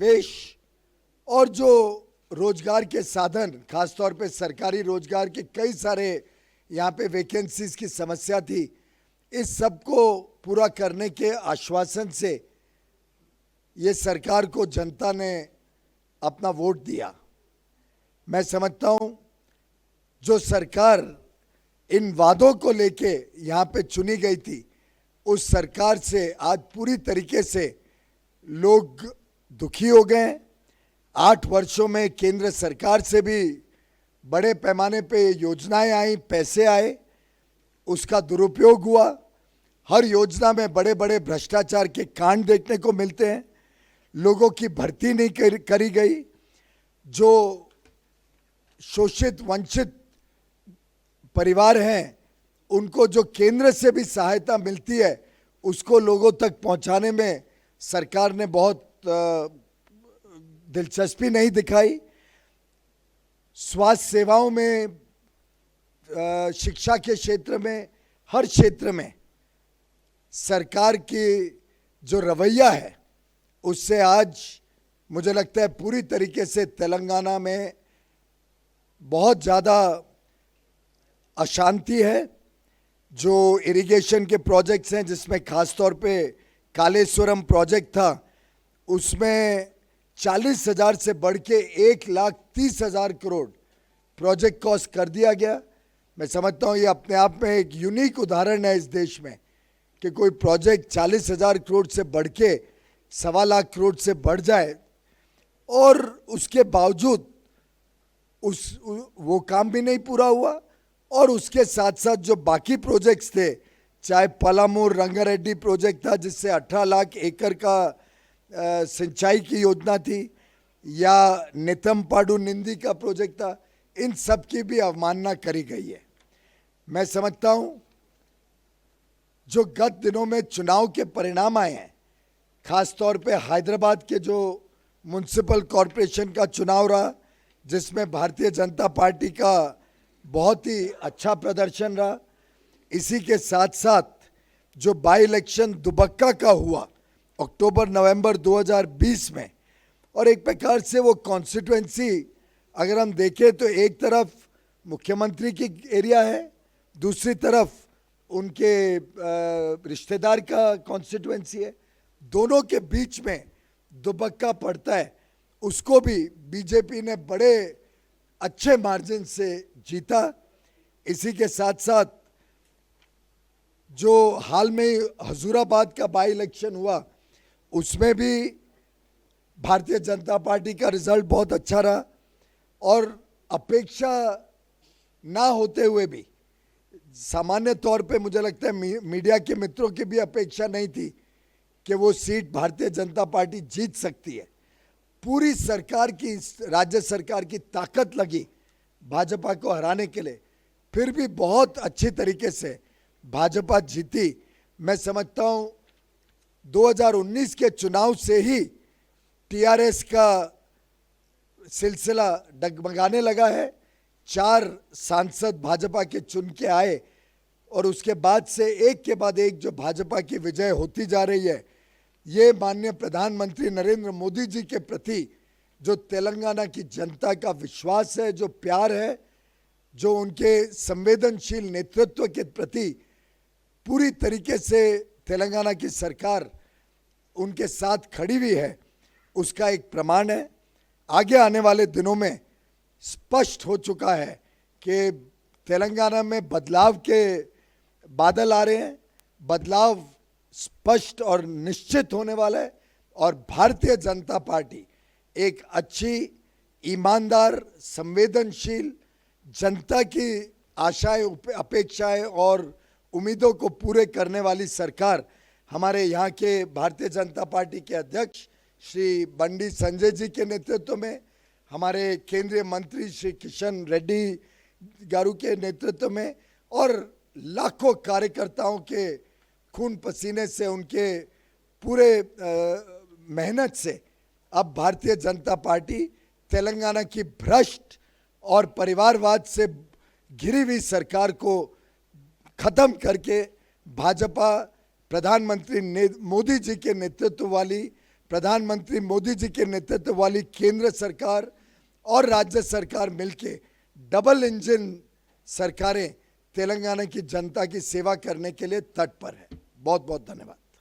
निवेश और जो रोजगार के साधन, खासतौर पे सरकारी रोजगार के कई सारे यहाँ पे वैकेंसीज की समस्या थी, इस सब को पूरा करने के आश्वासन से ये सरकार को जनता ने अपना वोट दिया। मैं समझता हूँ जो सरकार इन वादों को लेके यहाँ पे चुनी गई थी, उस सरकार से आज पूरी तरीके से लोग दुखी हो गए हैं। 8 वर्षों में केंद्र सरकार से भी बड़े पैमाने पे योजनाएं आई, पैसे आए, उसका दुरुपयोग हुआ। हर योजना में बड़े बड़े भ्रष्टाचार के कांड देखने को मिलते हैं। लोगों की भर्ती नहीं करी गई। जो शोषित वंचित परिवार हैं, उनको जो केंद्र से भी सहायता मिलती है, उसको लोगों तक पहुंचाने में सरकार ने बहुत दिलचस्पी नहीं दिखाई। स्वास्थ्य सेवाओं में, शिक्षा के क्षेत्र में, हर क्षेत्र में सरकार की जो रवैया है, उससे आज मुझे लगता है पूरी तरीके से तेलंगाना में बहुत ज़्यादा अशांति है। जो इरिगेशन के प्रोजेक्ट्स हैं, जिसमें खासतौर पे कालेश्वरम प्रोजेक्ट था, उसमें 40,000 से बढ़ के 1,30,000 करोड़ प्रोजेक्ट कॉस्ट कर दिया गया। मैं समझता हूँ ये अपने आप में एक यूनिक उदाहरण है इस देश में कि कोई प्रोजेक्ट 40,000 करोड़ से बढ़ के 1.25 लाख करोड़ से बढ़ जाए और उसके बावजूद वो काम भी नहीं पूरा हुआ। और उसके साथ साथ जो बाकी प्रोजेक्ट्स थे, चाहे पलामूर रंगारेड्डी प्रोजेक्ट था जिससे 18 लाख एकड़ का सिंचाई की योजना थी, या नितमपाडू निंदी का प्रोजेक्ट था, इन सब की भी अवमानना करी गई है। मैं समझता हूं जो गत दिनों में चुनाव के परिणाम आए हैं, खासतौर पे हैदराबाद के जो म्युनिसिपल कॉरपोरेशन का चुनाव रहा, जिसमें भारतीय जनता पार्टी का बहुत ही अच्छा प्रदर्शन रहा। इसी के साथ साथ जो बाई इलेक्शन दुबक्का का हुआ अक्टूबर-नवंबर 2020 में, और एक प्रकार से वो कॉन्स्टिट्यूएंसी अगर हम देखें तो एक तरफ मुख्यमंत्री की एरिया है, दूसरी तरफ उनके रिश्तेदार का कॉन्स्टिट्यूएंसी है, दोनों के बीच में दुबक्का पड़ता है। उसको भी बीजेपी ने बड़े अच्छे मार्जिन से जीता। इसी के साथ साथ जो हाल में हजूराबाद का बाई इलेक्शन हुआ, उसमें भी भारतीय जनता पार्टी का रिजल्ट बहुत अच्छा रहा। और अपेक्षा ना होते हुए भी, सामान्य तौर पे मुझे लगता है मीडिया के मित्रों की भी अपेक्षा नहीं थी कि वो सीट भारतीय जनता पार्टी जीत सकती है। पूरी सरकार की, राज्य सरकार की ताकत लगी भाजपा को हराने के लिए, फिर भी बहुत अच्छी तरीके से भाजपा जीती। मैं समझता हूं 2019 के चुनाव से ही टीआरएस का सिलसिला डगमगाने लगा है। 4 सांसद भाजपा के चुन के आए और उसके बाद से एक के बाद एक जो भाजपा की विजय होती जा रही है, ये माननीय प्रधानमंत्री नरेंद्र मोदी जी के प्रति जो तेलंगाना की जनता का विश्वास है, जो प्यार है, जो उनके संवेदनशील नेतृत्व के प्रति पूरी तरीके से तेलंगाना की सरकार उनके साथ खड़ी हुई है, उसका एक प्रमाण है। आगे आने वाले दिनों में स्पष्ट हो चुका है कि तेलंगाना में बदलाव के बादल आ रहे हैं। बदलाव स्पष्ट और निश्चित होने वाला है और भारतीय जनता पार्टी एक अच्छी, ईमानदार, संवेदनशील, जनता की आशाएं, अपेक्षाएं और उम्मीदों को पूरे करने वाली सरकार हमारे यहाँ के भारतीय जनता पार्टी के अध्यक्ष श्री बंडी संजय जी के नेतृत्व में, हमारे केंद्रीय मंत्री श्री किशन रेड्डी गारू के नेतृत्व में और लाखों कार्यकर्ताओं के खून पसीने से, उनके पूरे मेहनत से अब भारतीय जनता पार्टी तेलंगाना की भ्रष्ट और परिवारवाद से घिरी हुई सरकार को खत्म करके भाजपा प्रधानमंत्री मोदी जी के नेतृत्व वाली प्रधानमंत्री मोदी जी के नेतृत्व वाली केंद्र सरकार और राज्य सरकार मिलके डबल इंजन सरकारें तेलंगाना की जनता की सेवा करने के लिए तत्पर है। बहुत बहुत धन्यवाद।